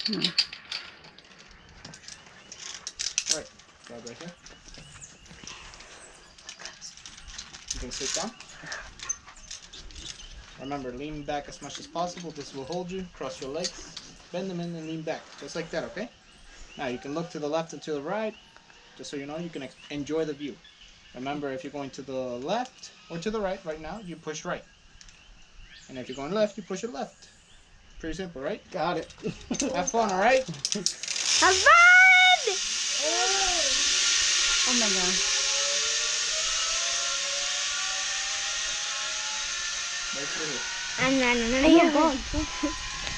Alright, grab right here. You can sit down. Remember, lean back as much as possible. This will hold you. Cross your legs, bend them in and lean back. Just like that, okay? Now you can look to the left and to the right. Just so you know, you can enjoy the view. Remember, if you're going to the left or to the right now, you push right. And if you're going left, you push it left. Pretty simple, right? Got it. Have fun, alright? Have fun! Oh my god.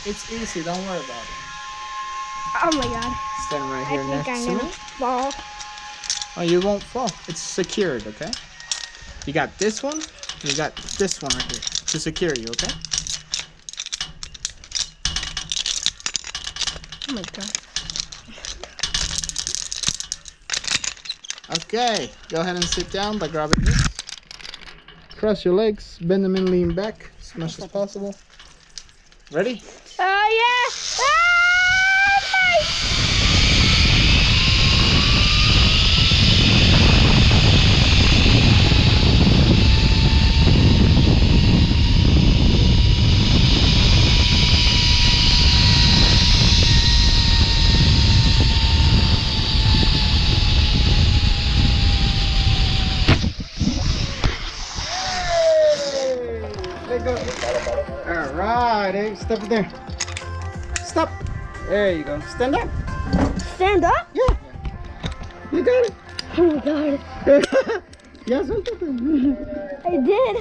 It's easy, don't worry about it. Oh my god. Stand right here I think next to I'm me. gonna fall. Oh, you won't fall. It's secured, okay? You got this one, and you got this one right here to secure you, okay? Oh my god. Okay, go ahead and sit down by grabbing this. Cross your legs, bend them and lean back as much as possible. Ready? Oh yeah! Alright, hey, step it there. Stop. There you go. Stand up. Stand up? Yeah. You got it. Oh my god. Yes, I did. I did.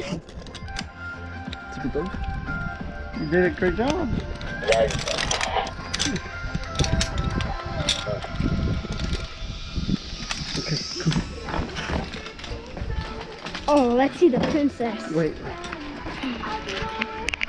You did a great job. Okay, come. Oh, let's see the princess. Wait.